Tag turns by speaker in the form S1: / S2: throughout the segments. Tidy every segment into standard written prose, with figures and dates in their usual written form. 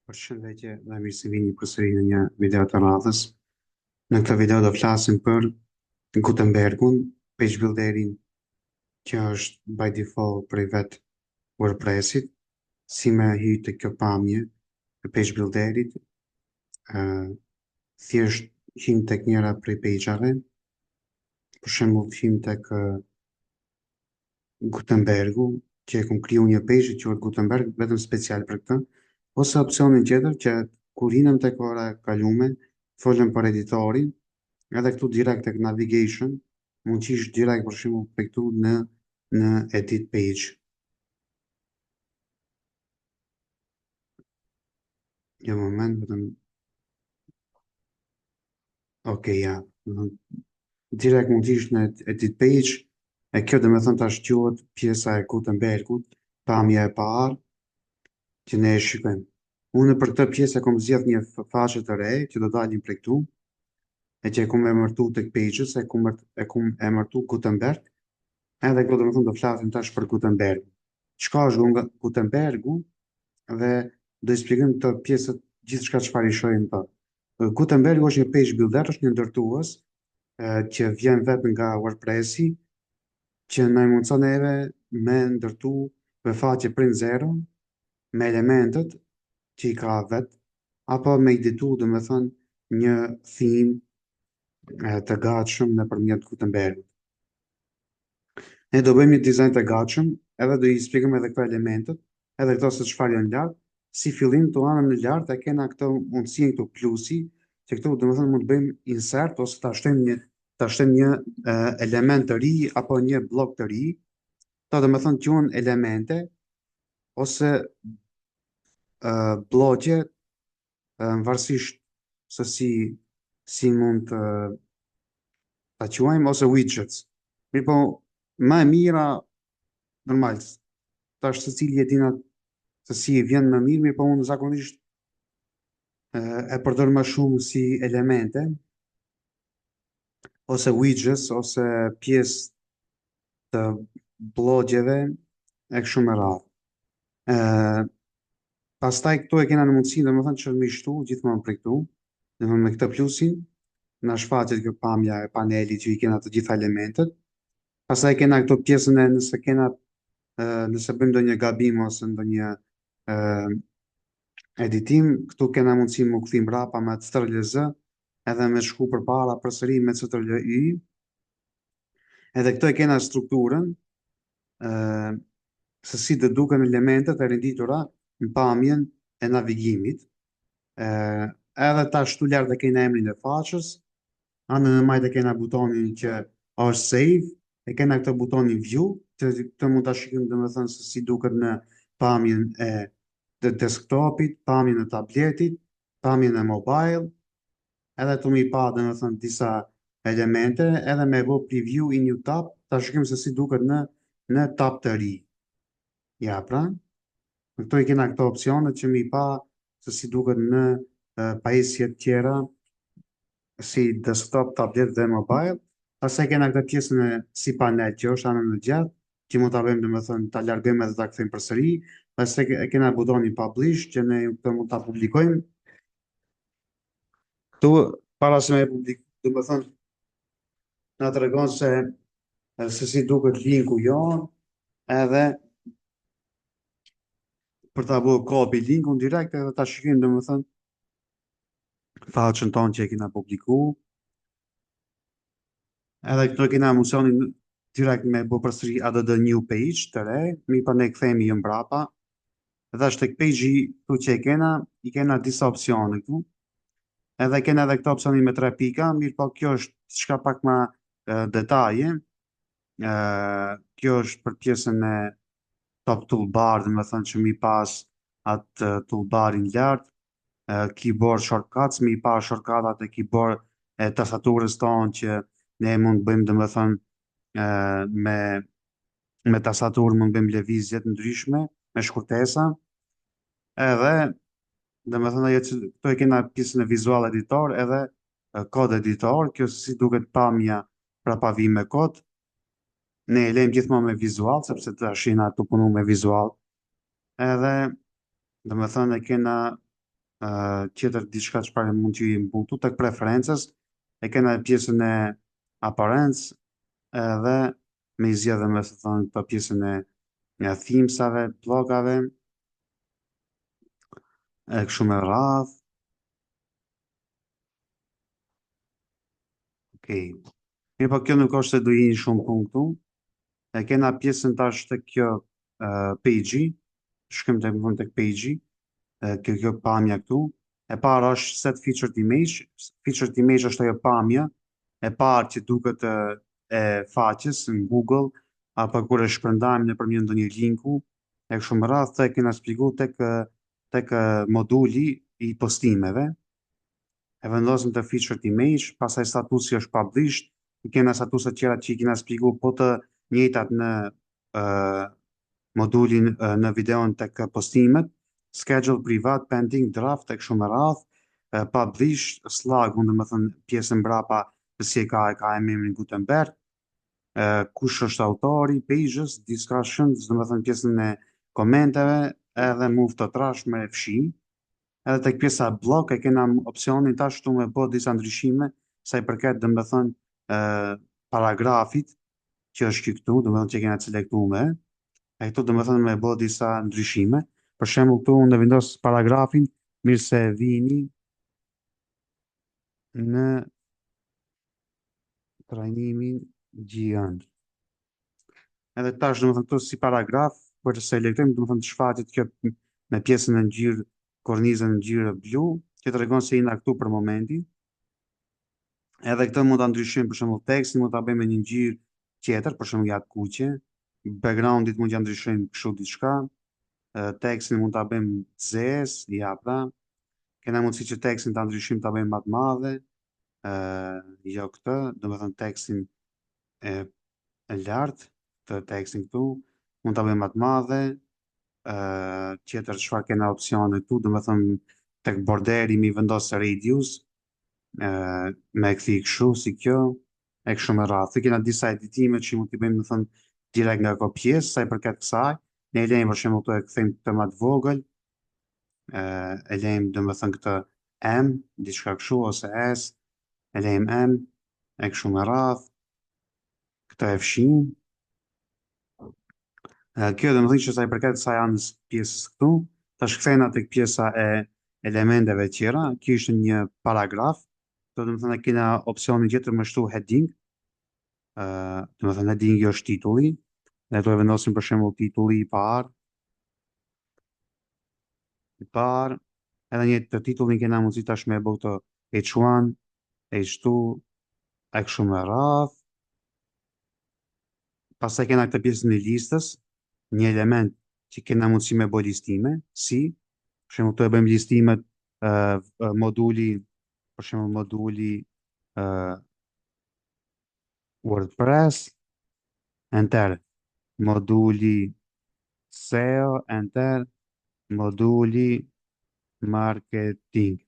S1: Përshëndetje dhe mirë se vini përsëri në një video të radhës. Në këtë video do flasim për Gutenbergun, page builderin që është by default për i vetë WordPressit, si me hy të kjo pamje të page builderit, thjesht hym tek njëra prej pageave, për shembull hym tek Gutenbergu, që e kom kriju një page që quhet Gutenberg vetëm special për këtë, ose opcionin tjetër që kur hinëm tek ora e kalume, folëm për editorin, edhe këtu direkt tek navigation, mund qish direkt për shembull për këtu në edit page. Një moment, vetëm. Ok, ja. Direkt mund qish në edit page, e kjo dhe me thënë tash quhet pjesa e Gutenbergut, pamja e parë, që ne e shikojmë. Unë për këtë pjesë e kom zgjedh një faqe të re që do dalim prej këtu, e që e kom emërtu tek pages, e kom emërtu Gutenberg, edhe këto do të thonë do flasim tash për Gutenberg. Çka është Gutenbergu dhe do i shpjegojmë këtë pjesë gjithçka çfarë i shohim të. Gutenbergu është një page builder, është një ndërtues që vjen vetë nga WordPressi, që na mundson neve me ndërtu me faqe prej zero, me elementet që i ka vetë, apo me editu dhe me thënë një theme të gatshëm nëpërmjet Gutenbergut. Ne do bëjmë një dizajn të gatshëm, edhe do i shpjegojmë edhe këto elementet, edhe këto se çfarë janë lart. Si fillim të anën në lart e kena këto mundësinë këtu plusi, që këtu do të thonë mund të bëjmë insert ose ta shtojmë një element të ri apo një blok të ri. Këto do të thonë quhen elemente ose blogje varësisht se si mund të ta quajmë ose widgets. Mirë po, më e mira, normal, tash secili e din se si i vjen më mirë, mirë po unë zakonisht e përdor më shumë si elemente, ose widgets, ose pjesë të blogjeve e kështu me radhë. Pastaj këtu e kena në mundësi, dhe më thënë që mi shtu, gjithmonë për këtu, dhe më me këtë plusin, në shfaqet kjo pamja e paneli që i kena të gjitha elementet. Pastaj kena këto pjesën e nëse bëjmë ndonjë gabim ose ndonjë editim, këtu kena mundësi më kthim mbrapa me Ctrl+Z, edhe me shku përpara përsëri me Ctrl+Y. Edhe këtu e kena strukturën, se si të duken elementet e renditura në pamjen e navigimit. Edhe ta shtu lart e kena emrin e faqës, anën e majtë e kena butonin që është save, e kena këtë butonin view, që këtë mund ta shikojmë domethënë se si duket në pamjen e desktopit, pamjen e tabletit, pamjen e mobile, edhe të mi pa domethënë disa elemente, edhe me bë preview in new tab, ta shikojmë se si duket në tab të ri. Ja, pra, në këto i kena këto opcione që mi pa se si duket në pajisjet tjera, si desktop, tablet dhe mobile. Pastaj kena këtë pjesën e si panel që është anën në gjatë, që mund ta bëjmë domethënë ta largojmë edhe ta kthejmë përsëri. Pastaj kena butonin publish që ne këtë mund ta publikojmë. Këtu para se me publikojmë, domethënë na tregon se si duket linku jon, edhe për ta bërë copy linkun direkt edhe ta shikojmë domethënë faqen tonë që e kena publiku. Edhe këtu e kena emocionin direkt me bë përsëri add new page të re, mi pa ne kthehemi jo mbrapa. Edhe është tek page-i këtu që i kena disa opcione këtu. Edhe kena edhe këto opcionin me 3 pika, mirë po kjo është diçka pak më detaje. Kjo është për pjesën e top toolbar, dhe me thënë që mi pas atë toolbarin lart, keyboard shortcuts, mi pa shortcutat e keyboard e tastaturës tonë që ne mund të bëjmë, dhe me thënë, me tastaturë mund të bëjmë lëvizjet ndryshme, me shkurtesa, edhe, dhe me thënë, këto e kena pjesën e visual editor edhe kod editor, kjo si duket pamja pra pa vi me kod, ne e lejmë gjithmonë me vizual, sepse të ashina të punu me vizual, edhe, dhe me thënë, e kena tjetër diçka çfarë mund të jemi punktu tek preferences, e kena pjesën e apparence edhe me i zgjedhë me të thonë për pjesën e themesave, blogave, e kështu me radhë. Okej. Mirë, po kjo nuk është se do jeni shumë punktu. E kena pjesën tash të kjo page-i, shkrim të më tek page-i, kjo pamja këtu. E para është set featured image. Featured image është ajo pamja e parë që duket e faqes në Google, apo kur e shpërndajmë nëpërmjet ndonjë linku, e kështu me radhë, të e kena shpjeguar tek moduli i postimeve. E vendosim të featured image, pastaj statusi është published, i kena statuset tjera që i kena shpjeguar po të njëjtat në uh, modulin në videon tek postimet, schedule privat, pending, draft, e kështu me radhë, publish, slug, mund të më thënë pjesën mbrapa të si e ka emrin Gutenberg, kush është autori, pages, discussions, do të thënë pjesën e komenteve, edhe move to trash me fshi, edhe tek pjesa blog e kena opsionin tash këtu me bë disa ndryshime sa i përket do të thënë paragrafit që është këtu, do të thënë që kena selektuar. E këtu do të thënë me bë disa ndryshime. Për shembull këtu unë vendos paragrafin mirë se vini në trajnimin gjigant. Edhe tash do të thënë këtu si paragraf, për të selektojmë do të thënë shfaqet kjo me pjesën e ngjyrë, kornizën në ngjyrë blu, që tregon se jena këtu për momentin. Edhe këtë mund ta ndryshojmë për shembull tekstin, mund ta bëjmë me një ngjyrë tjetër, për shembull jat kuqe. Backgroundit mund ja ndryshojmë kështu diçka. Tekstin mund ta bëjmë zez, ja pra. Kena mundësi që tekstin ta ndryshojmë ta bëjmë më të madhe. Jo këtë, do të thënë tekstin e, e lartë, të tekstin këtu, mund ta bëjmë më të madhe. Tjetër çfarë kena opsione këtu, do të thënë tek borderi mi vendos radius, me e kthi kështu si kjo, e kështu me radhë. Kena disa editime që mund t'i bëjmë do të thënë direkt nga ajo pjesë, sa i përket kësaj. Ne e lejmë për shembull këtu e kthejmë këtë më të vogël, e lejmë do të thënë këtë M, diçka kështu ose S, e lejmë M, e kështu me radhë. Këtë e fshim. Kjo dhe më thënë që sa i përket sa janë pjesës këtu, tash kthejna tek pjesa e elementeve tjera, kjo ishte një paragraf, do të më thënë kena opcionin tjetër më shtu heading, do të thënë heading është titulli, dhe do e vendosim për shembull titulli i parë, edhe një të titullin kena mundësi tash me e bëu të H1, H2, e kështu me radhë. Pastaj kena këtë pjesën e listës, një element që kena mundësi me bëj listime, si, për shembull këtu e bëjmë listimet moduli, për shembull moduli uh, WordPress, enter, moduli SEO, enter, moduli marketing.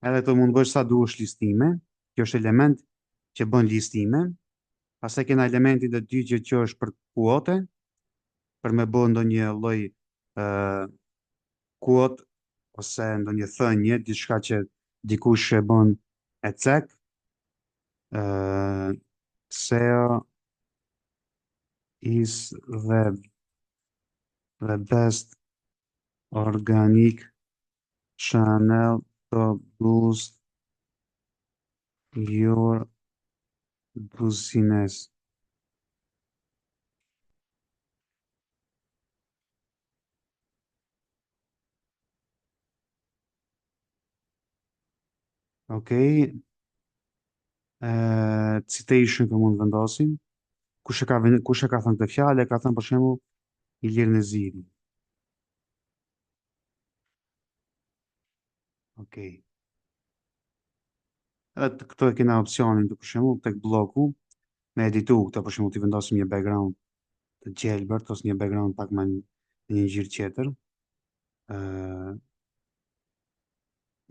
S1: Edhe këtu mund bësh sa duhesh listime, kjo është element që bën listime, pastaj kena elementin e dytë që është për kuote, për me bë ndonjë lloj kuot ose ndonjë thënie, diçka që dikush e bën e cek, SEO is the best organic channel to boost your business. Okej, citation që mund vendosim. Kush e ka thënë këtë fjalë? Ka thënë për shembull Ilir Neziri. Okej. Edhe këto e kena opsionin të për shembull tek bloku me editu këto për shembull ti vendosim një background të gjelbërt ose një background pak më një ngjyrë tjetër.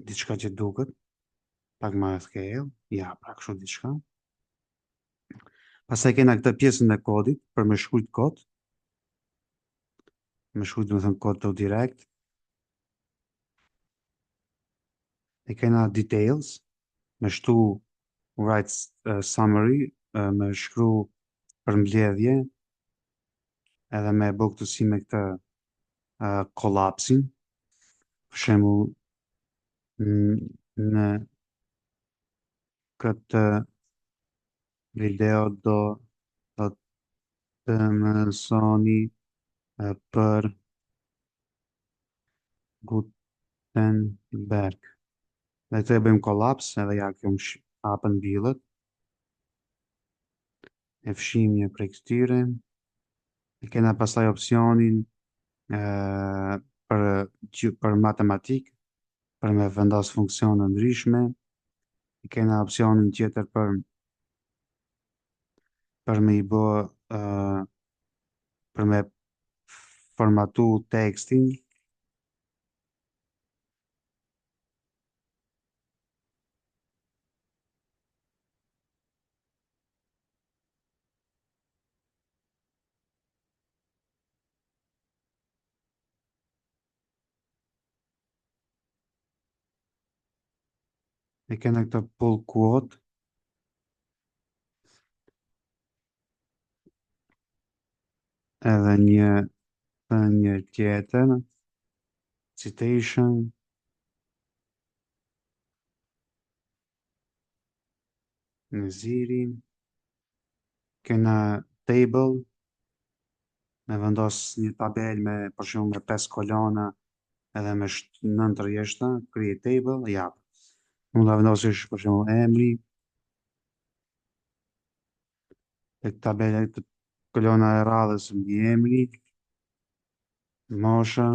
S1: Diçka që duket pak më scale, ja, pra kështu diçka. Pastaj kena këtë pjesën e kodit për me shkruajt kod. Me shkruajt do të thënë kod të direkt. E kena details, me shtu write summary, me shkru për mbledhje, edhe me bë këtësi me këtë kolapsin. Për shembull, në këtë video do të mësoni për Gutenberg. Dhe të e bëjmë kolaps, edhe ja kjo më hapën bilët, e fshim një prej këtyre, e kena pasaj opcionin për matematik, për me vendos funksione ndryshme, e kena opcionin tjetër për me i bë për me formatu tekstin, e kena këtë pull quote, edhe një tjetër, citation, në ziri, kena table, me vendos një tabel me për shumë me 5 kolona edhe me 9 rjeshta, create table, ja. Mund ta vendosësh për shumë emri, e tabela të kolona e radhës mbi emri, mosha,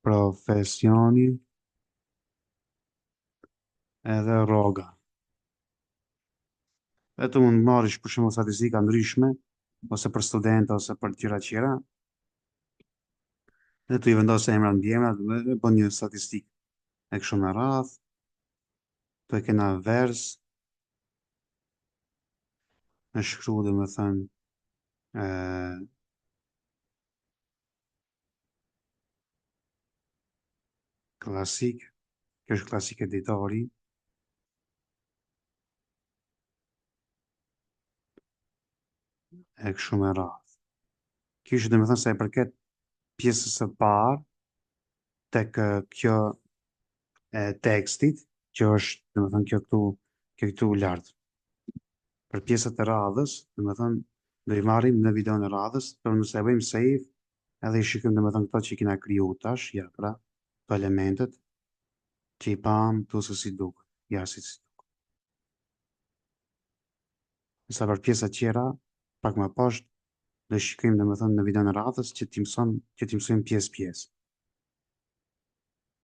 S1: profesioni, edhe rroga. Dhe të mund marrish për shumë statistika ndryshme, ose për student, ose për tjera, dhe të i vendosë emra mbi emra, dhe bën një statistikë e kështu me radhë, të e kena vers, me shkru dhe me thënë, klasik, kjo është klasik editori, e kështu me radhë. Kjo është dhe me thënë se e përket pjesës së parë, tek kjo e tekstit, që është, dhe me thënë, kjo këtu lartë. Për pjesët e radhës, dhe me thënë, do i marrim në videon e radhës, për nëse e bëjmë save, edhe i shikëm dhe me thënë këto që i kina kriju tash, ja, pra, të elementet, që i pam të se si duk, ja, si duk. Nësa për pjesët tjera, pak më poshtë, do i shikëm dhe me thënë në videon e radhës, që ti mësojmë pjesë pjesë.